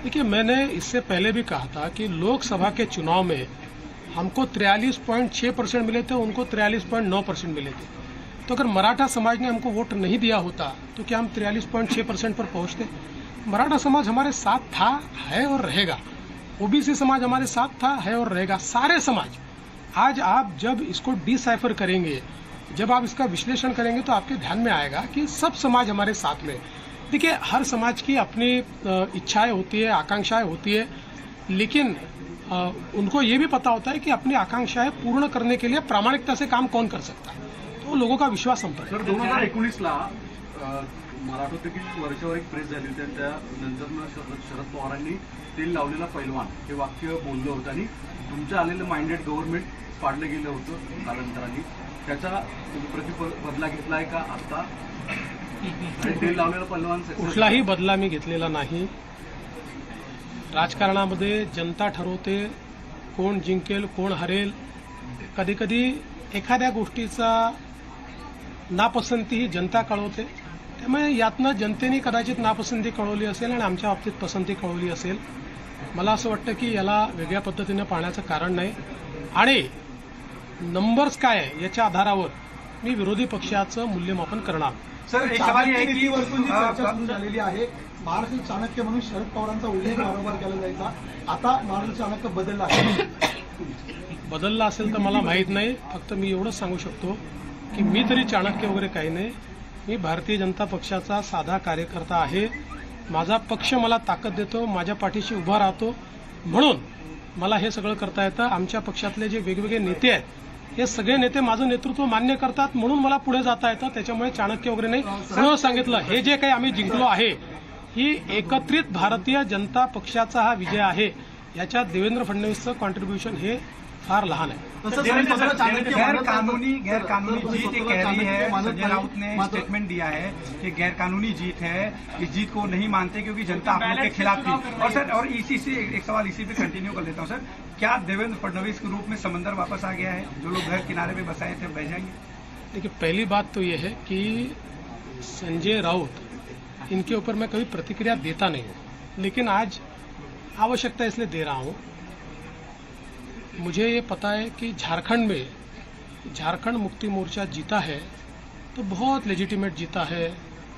देखिए, मैंने इससे पहले भी कहा था कि लोकसभा के चुनाव में हमको 43.6% मिले थे, उनको 43.9% मिले थे। तो अगर मराठा समाज ने हमको वोट नहीं दिया होता तो क्या हम 43.6% पर पहुंचते? मराठा समाज हमारे साथ था, है और रहेगा। ओबीसी समाज हमारे साथ था, है और रहेगा। सारे समाज। आज आप जब इसको डिसाइफर करेंगे, जब आप इसका विश्लेषण करेंगे तो आपके ध्यान में आएगा कि सब समाज हमारे साथ में। देखिए, हर समाज की अपनी इच्छाएं होती है, आकांक्षाएं होती है, लेकिन उनको ये भी पता होता है कि अपनी आकांक्षाएं पूर्ण करने के लिए प्रामाणिकता से काम कौन कर सकता है। तो लोगों का विश्वास हम पर है। 2019ला मराठवाड्यापैकी वरच्यावर एक प्रेस झाली होती, त्यानंतर शरद पवारांनी तेल लावलेला पैलवान हे वाक्य बोललं होतं आणि तुमचं आलेलं माइंडेड गव्हर्नमेंट पाडलं गेलं होतं कालांतराने. त्याचा बदला घेतलाय का आता? तेल लावलेला पैलवान कुठलाही बदला मी घेतलेला नाही. राजकारणामध्ये जनता ठरवते कोण जिंकेल, कोण हरेल. कधी कधी एखाद्या गोष्टीचा नापसंती ही जनता कळवते. त्यामुळे यातनं जनतेने कदाचित नापसंती कळवली असेल आणि आमच्या बाबतीत पसंती कळवली असेल. मला असं वाटतं की याला वेगळ्या पद्धतीने पाहण्याचं कारण नाही. आणि नंबर्स काय आहे याच्या आधारावर मी विरोधी पक्षाचं मूल्यमापन करणार. सर, एक सवाल आहे की चर्चा सुरू झालेली आहे. महाराष्ट्र चाणक्य म्हणून शरद पवारांचा उल्लेख वारंवार केला जायचा. आता महाराष्ट्र चाणक्य बदलला आहे. बदलला असेल तर मला माहीत नाही. फक्त मी एवढंच सांगू शकतो की मी तरी चाणक्य वगैरे काही नाही. मी भारतीय जनता पक्षाचा साधा कार्यकर्ता आहे. माझा पक्ष मला ताकद देतो, माझ्या पाठीशी उभा राहतो, म्हणून मला हे सगळं करता येतं. आमच्या पक्षातले जे वेगवेगळे नेते आहेत, हे सगळे नेते माझं नेतृत्व मान्य करतात, म्हणून मला पुढे जाता येतं. त्याच्यामुळे चाणक्य वगैरे नाही. म्हणून सांगितलं, हे जे काही आम्ही जिंकलो आहे ही एकत्रित भारतीय जनता पक्षाचा हा विजय आहे. याच्यात देवेंद्र फडणवीसचं कॉन्ट्रीब्युशन हे फार लहान आहे. गैरकानूनी जीत ये कह रही है. संजय राउत ने स्टेटमेंट दिया है कि गैरकानूनी जीत है. इस जीत को नहीं मानते क्योंकि जनता आप लोग के खिलाफ थी. और सर, और इसी से एक सवाल इसी पे कंटिन्यू कर लेता हूं. सर, क्या देवेंद्र फडणवीस के रूप में समंदर वापस आ गया है? जो लोग घर किनारे पे बसाए थे बह जाएंगे? देखिए, पहली बात तो ये है कि संजय राउत, इनके ऊपर मैं कभी प्रतिक्रिया देता नहीं हूं, लेकिन आज आवश्यकता इसलिए दे रहा हूं. मुझे ये पता है कि झारखंड में झारखंड मुक्ति मोर्चा जीता है तो बहुत लेजिटिमेट जीता है.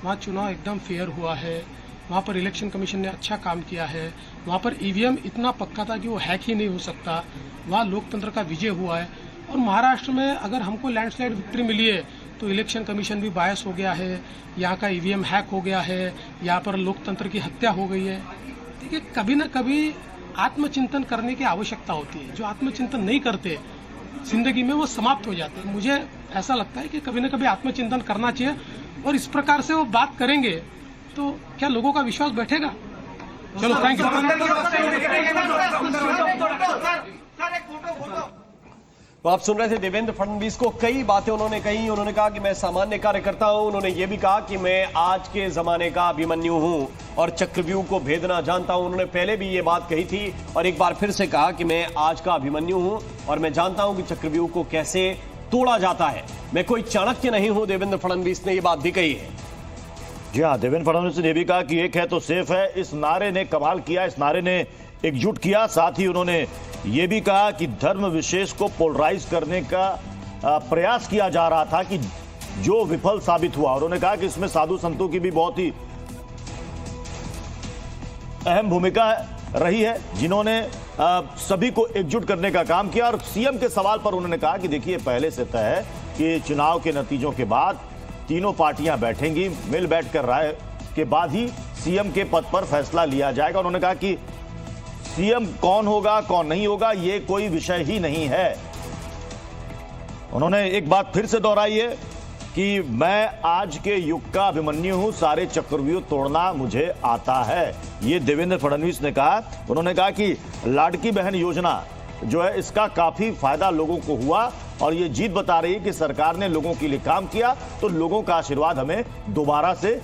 वहाँ चुनाव एकदम फेयर हुआ है. वहाँ पर इलेक्शन कमीशन ने अच्छा काम किया है. वहाँ पर ईवीएम इतना पक्का था कि वो हैक ही नहीं हो सकता. वहाँ लोकतंत्र का विजय हुआ है. और महाराष्ट्र में अगर हमको लैंडस्लाइड विक्ट्री मिली है तो इलेक्शन कमीशन भी बायस हो गया है, यहाँ का ईवीएम हैक हो गया है, यहाँ पर लोकतंत्र की हत्या हो गई है. देखिए, कभी न कभी आत्मचिंतन करने की आवश्यकता होती है. जो आत्मचिंतन नहीं करते जिंदगी में वो समाप्त हो जाते हैं. मुझे ऐसा लगता है कि कभी न कभी आत्मचिंतन करना चाहिए, और इस प्रकार से वो बात करेंगे तो क्या लोगों का विश्वास बैठेगा? चलो, थैंक यू. तो आप सुन रहे थे देवेंद्र फडणवीस को. कई बातें उन्होंने कही. उन्होंने कहा कि मैं सामान्य कार्यकर्ता हूं. उन्होंने ये भी कहा कि मैं आज के जमाने का अभिमन्यु हूं और चक्रव्यूह को भेदना जानता हूं. उन्होंने पहले भी ये बात कही थी और एक बार फिर से कहा कि मैं आज का अभिमन्यु हूं और मैं जानता हूं कि चक्रव्यूह को कैसे तोड़ा जाता है. मैं कोई चाणक्य नहीं हूं. देवेंद्र फडणवीस ने ये बात भी कही है. जी हाँ, देवेंद्र फडणवीस ने भी कहा कि एक है तो सेफ है. इस नारे ने कमाल किया. इस नारे ने एकजुट किया. साथ ही उन्होंने ये भी कहा कि धर्म विशेष को पोलराइज करने का प्रयास किया जा रहा था कि जो विफल साबित हुआ. उन्होंने कहा कि इसमें साधु संतों की भी बहुत ही अहम भूमिका रही है, जिन्होंने सभी को एकजुट करने का काम किया. और सीएम के सवाल पर उन्होंने कहा कि देखिए, पहले से तय है कि चुनाव के नतीजों के बाद तीनों पार्टियां बैठेंगी, मिल बैठकर राय के बाद ही सीएम के पद पर फैसला लिया जाएगा. उन्होंने कहा कि सीएम कौन होगा, कौन नहीं होगा, ये कोई विषय ही नहीं है. उन्होंने एक बात फिर से दोहराई है कि मैं आज के युग का अभिमन्यु हूं. सारे चक्रव्यूह तोड़ना मुझे आता है. ये देवेंद्र फडणवीस ने कहा. उन्होंने कहा कि लाडकी बहन योजना जो है, इसका काफी फायदा लोगों को हुआ और ये जीत बता रही है कि सरकार ने लोगों के लिए काम किया तो लोगों का आशीर्वाद हमें दोबारा से